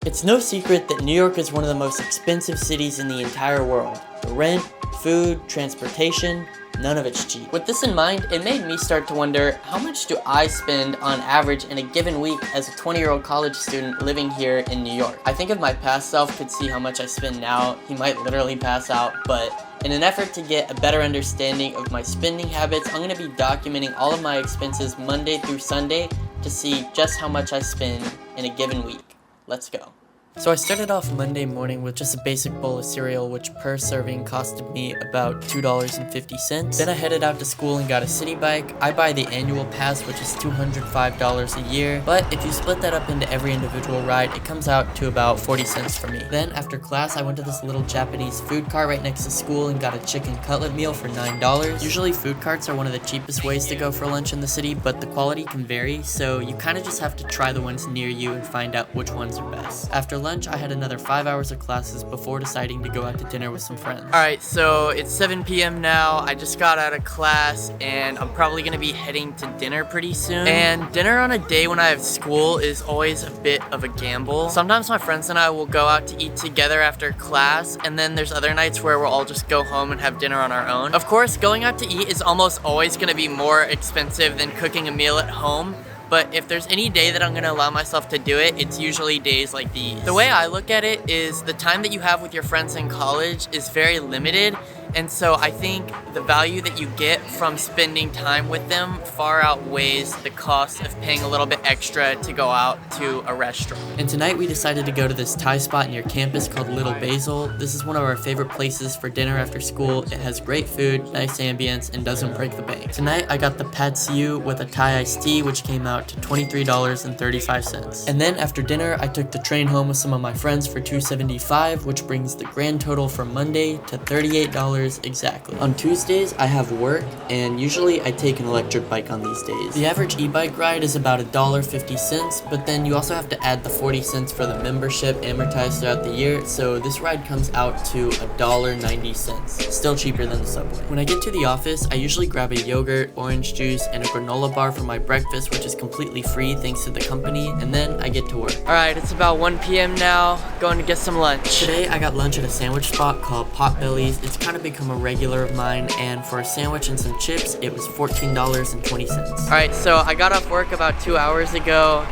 It's no secret that New York is one of the most expensive cities in the entire world. The rent, food, transportation, none of it's cheap. With this in mind, it made me start to wonder, how much do I spend on average in a given week as a 20-year-old college student living here in New York? I think if my past self could see how much I spend now, he might literally pass out, but in an effort to get a better understanding of my spending habits, I'm going to be documenting all of my expenses Monday through Sunday to see just how much I spend in a given week. Let's go. So I started off Monday morning with just a basic bowl of cereal, which per serving costed me about $2.50. Then I headed out to school and got a city bike. I buy the annual pass, which is $205 a year, but if you split that up into every individual ride, it comes out to about 40 cents for me. Then after class, I went to this little Japanese food cart right next to school and got a chicken cutlet meal for $9. Usually food carts are one of the cheapest ways to go for lunch in the city, but the quality can vary, so you kind of just have to try the ones near you and find out which ones are best. After lunch, I had another 5 hours of classes before deciding to go out to dinner with some friends. Alright, so it's 7 p.m. now. I just got out of class and I'm probably going to be heading to dinner pretty soon. And dinner on a day when I have school is always a bit of a gamble. Sometimes my friends and I will go out to eat together after class, and then there's other nights where we'll all just go home and have dinner on our own. Of course, going out to eat is almost always going to be more expensive than cooking a meal at home. But if there's any day that I'm gonna allow myself to do it, it's usually days like these. The way I look at it is the time that you have with your friends in college is very limited, and so I think the value that you get from spending time with them far outweighs the cost of paying a little bit extra to go out to a restaurant. And tonight we decided to go to this Thai spot near campus called Little Basil. This is one of our favorite places for dinner after school. It has great food, nice ambience, and doesn't break the bank. Tonight I got the pad siu with a Thai iced tea, which came out to $23.35. And then after dinner, I took the train home with some of my friends for $2.75, which brings the grand total for Monday to $38 exactly. On Tuesdays, I have work, and usually I take an electric bike on these days. The average e-bike ride is about $1.50, but then you also have to add the 40 cents for the membership amortized throughout the year, so this ride comes out to $1.90. Still cheaper than the subway. When I get to the office, I usually grab a yogurt, orange juice, and a granola bar for my breakfast, which is completely free thanks to the company, and then I get to work. Alright, it's about 1 p.m. now, going to get some lunch. Today I got lunch at a sandwich spot called Potbelly's. It's kind of become a regular of mine, and for a sandwich and some chips, it was $14.20. Alright, so I got off work about 2 hours ago.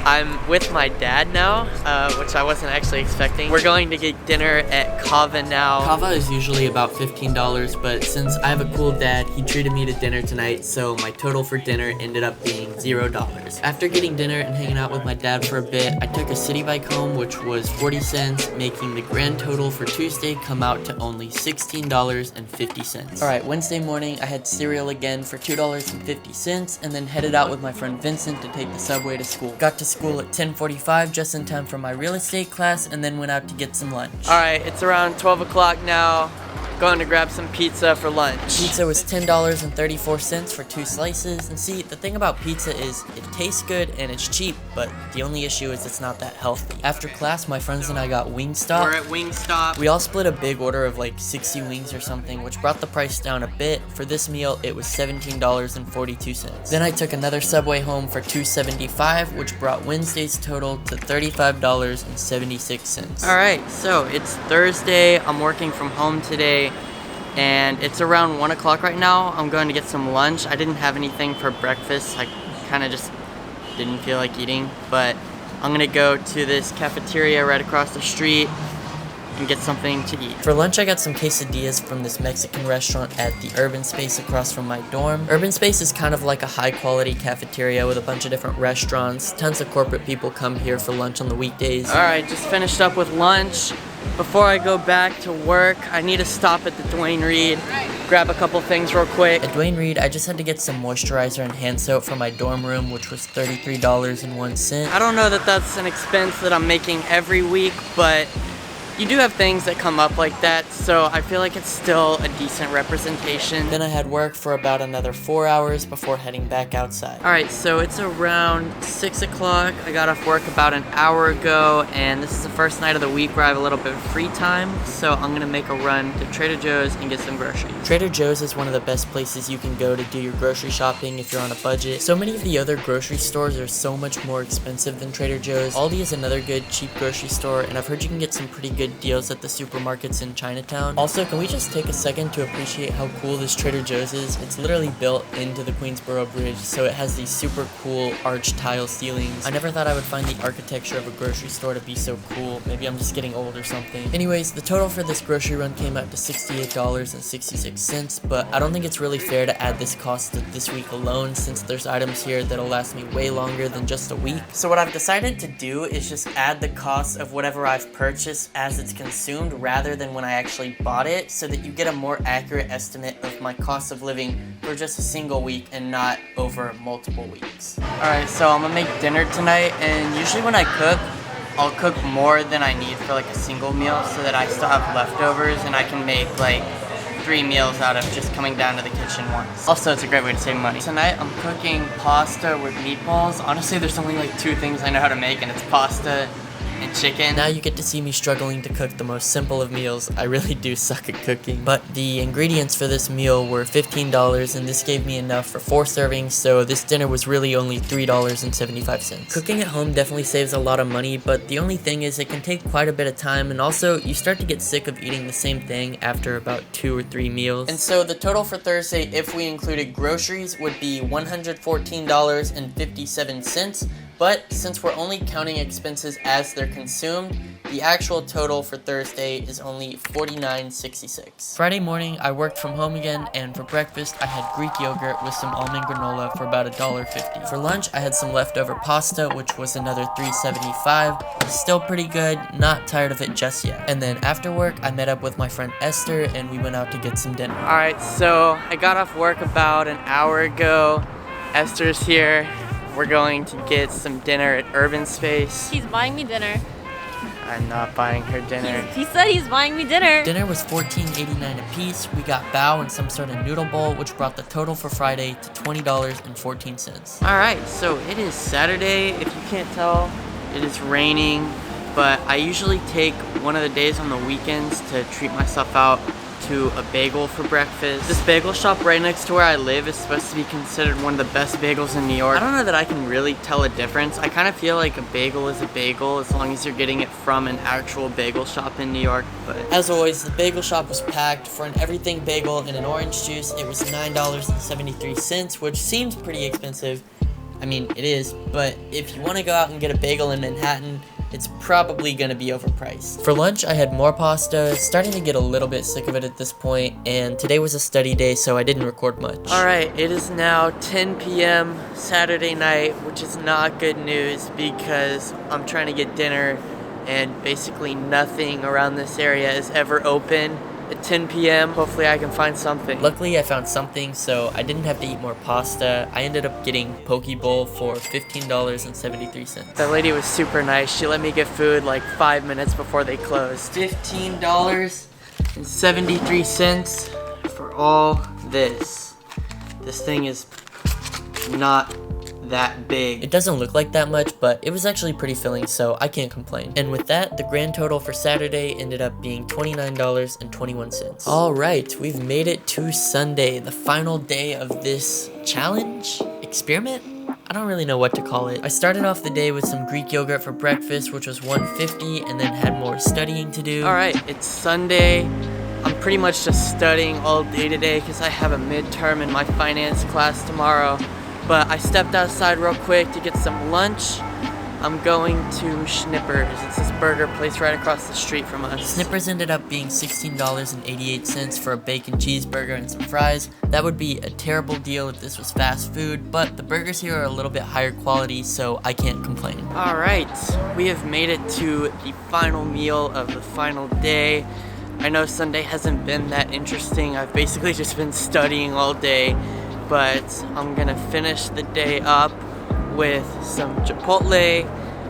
I'm with my dad now, which I wasn't actually expecting. We're going to get dinner at Kava now. Kava is usually about $15, but since I have a cool dad, he treated me to dinner tonight, so my total for dinner ended up being $0. After getting dinner and hanging out with my dad for a bit, I took a city bike home, which was 40 cents, making the grand total for Tuesday come out to only $16.50. Alright, Wednesday morning, I had cereal again for $2.50, and then headed out with my friend Vincent to take the subway to school. Got to school at 10:45, just in time for my real estate class, and then went out to get some lunch. Alright, it's around 12 o'clock now. Going to grab some pizza for lunch. Pizza was $10.34 for 2 slices, and see, the thing about pizza is it tastes good and it's cheap, but the only issue is it's not that healthy. After class, my friends and I got Wingstop. We're at Wingstop. We all split a big order of like 60 wings or something, which brought the price down a bit. For this meal, it was $17.42. Then I took another Subway home for $2.75, which brought Wednesday's total to $35.76. Alright, so it's Thursday. I'm working from home today, and it's around 1 o'clock right now. I'm going to get some lunch. I didn't have anything for breakfast. I kind of just didn't feel like eating, but I'm gonna go to this cafeteria right across the street and get something to eat. For lunch, I got some quesadillas from this Mexican restaurant at the Urban Space across from my dorm. Urban Space is kind of like a high-quality cafeteria with a bunch of different restaurants. Tons of corporate people come here for lunch on the weekdays. Alright, just finished up with lunch. Before I go back to work, I need to stop at the Dwayne Reed, grab a couple things real quick. At Dwayne Reed, I just had to get some moisturizer and hand soap for my dorm room, which was $33.01. I don't know that that's an expense that I'm making every week, but you do have things that come up like that, so I feel like it's still a decent representation. Then I had work for about another 4 hours before heading back outside. Alright, so it's around 6 o'clock. I got off work about an hour ago, and this is the first night of the week where I have a little bit of free time, so I'm gonna make a run to Trader Joe's and get some groceries. Trader Joe's is one of the best places you can go to do your grocery shopping if you're on a budget. So many of the other grocery stores are so much more expensive than Trader Joe's. Aldi is another good cheap grocery store, and I've heard you can get some pretty good deals at the supermarkets in Chinatown. Also, can we just take a second to appreciate how cool this Trader Joe's is? It's literally built into the Queensboro Bridge, so it has these super cool arch tile ceilings. I never thought I would find the architecture of a grocery store to be so cool. Maybe I'm just getting old or something. Anyways, the total for this grocery run came out to $68.66, but I don't think it's really fair to add this cost to this week alone, since there's items here that'll last me way longer than just a week. So what I've decided to do is just add the cost of whatever I've purchased as it's consumed rather than when I actually bought it, so that you get a more accurate estimate of my cost of living for just a single week and not over multiple weeks. Alright, so I'm gonna make dinner tonight, and usually when I cook, I'll cook more than I need for like a single meal so that I still have leftovers and I can make like 3 meals out of just coming down to the kitchen once. Also, it's a great way to save money. Tonight, I'm cooking pasta with meatballs. Honestly, there's only like 2 things I know how to make, and it's pasta and chicken. Now you get to see me struggling to cook the most simple of meals. I really do suck at cooking. But the ingredients for this meal were $15, and this gave me enough for 4 servings, so this dinner was really only $3.75. Cooking at home definitely saves a lot of money, but the only thing is it can take quite a bit of time, and also you start to get sick of eating the same thing after about 2 or 3 meals. And so the total for Thursday, if we included groceries, would be $114.57. But since we're only counting expenses as they're consumed, the actual total for Thursday is only $49.66. Friday morning, I worked from home again, and for breakfast, I had Greek yogurt with some almond granola for about $1.50. For lunch, I had some leftover pasta, which was another $3.75. Still pretty good, not tired of it just yet. And then after work, I met up with my friend Esther, and we went out to get some dinner. Alright, so I got off work about an hour ago. Esther's here. We're going to get some dinner at Urban Space. He's buying me dinner. I'm not buying her dinner. He said he's buying me dinner. Dinner was $14.89 a piece. We got bao and some sort of noodle bowl, which brought the total for Friday to $20.14. Alright, so it is Saturday. If you can't tell, it is raining, but I usually take one of the days on the weekends to treat myself out to a bagel for breakfast. This bagel shop right next to where I live is supposed to be considered one of the best bagels in New York. I don't know that I can really tell a difference. I kind of feel like a bagel is a bagel as long as you're getting it from an actual bagel shop in New York. But as always, the bagel shop was packed. For an everything bagel and an orange juice, it was $9.73, which seems pretty expensive. I mean, it is, but if you want to go out and get a bagel in Manhattan, it's probably gonna be overpriced. For lunch, I had more pasta, starting to get a little bit sick of it at this point, and today was a study day, so I didn't record much. Alright, it is now 10 p.m. Saturday night, which is not good news because I'm trying to get dinner, and basically nothing around this area is ever open at 10 p.m. Hopefully I can find something. Luckily I found something, so I didn't have to eat more pasta. I ended up getting poke bowl for $15.73. That lady was super nice. She let me get food like 5 minutes before they closed. $15.73 for all this. This thing is not that big. It doesn't look like that much, but it was actually pretty filling, so I can't complain. And with that, the grand total for Saturday ended up being $29.21. Alright, we've made it to Sunday, the final day of this challenge? Experiment? I don't really know what to call it. I started off the day with some Greek yogurt for breakfast, which was $1.50, and then had more studying to do. Alright, it's Sunday. I'm pretty much just studying all day today because I have a midterm in my finance class tomorrow. But I stepped outside real quick to get some lunch. I'm going to Schnippers. It's this burger place right across the street from us. Schnippers ended up being $16.88 for a bacon cheeseburger and some fries. That would be a terrible deal if this was fast food, but the burgers here are a little bit higher quality, so I can't complain. Alright, we have made it to the final meal of the final day. I know Sunday hasn't been that interesting. I've basically just been studying all day. But I'm gonna finish the day up with some Chipotle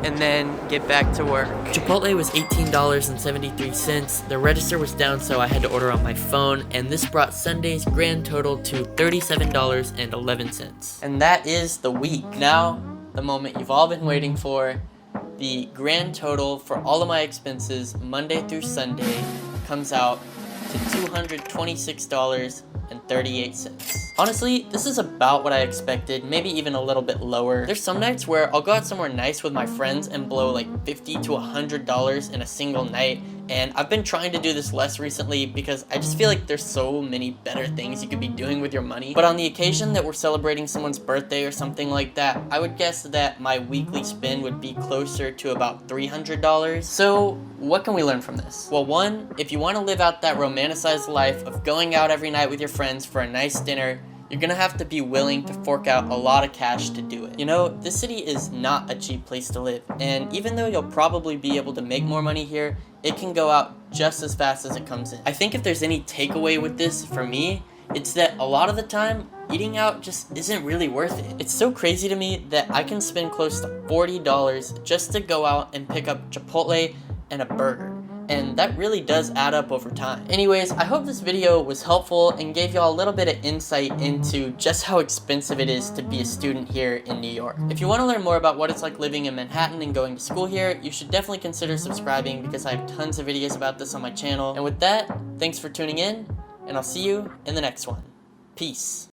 and then get back to work. Chipotle was $18.73. The register was down, so I had to order on my phone, and this brought Sunday's grand total to $37.11. And that is the week. Now, the moment you've all been waiting for. The grand total for all of my expenses Monday through Sunday comes out to $226.38. Honestly, this is about what I expected, maybe even a little bit lower. There's some nights where I'll go out somewhere nice with my friends and blow like $50 to $100 in a single night, and I've been trying to do this less recently because I just feel like there's so many better things you could be doing with your money. But on the occasion that we're celebrating someone's birthday or something like that, I would guess that my weekly spend would be closer to about $300. So what can we learn from this? Well, one, if you want to live out that romanticized life of going out every night with your friends for a nice dinner, you're gonna have to be willing to fork out a lot of cash to do it. You know, this city is not a cheap place to live, and even though you'll probably be able to make more money here, it can go out just as fast as it comes in. I think if there's any takeaway with this for me, it's that a lot of the time, eating out just isn't really worth it. It's so crazy to me that I can spend close to $40 just to go out and pick up Chipotle and a burger. And that really does add up over time. Anyways, I hope this video was helpful and gave y'all a little bit of insight into just how expensive it is to be a student here in New York. If you want to learn more about what it's like living in Manhattan and going to school here, you should definitely consider subscribing because I have tons of videos about this on my channel. And with that, thanks for tuning in, and I'll see you in the next one. Peace.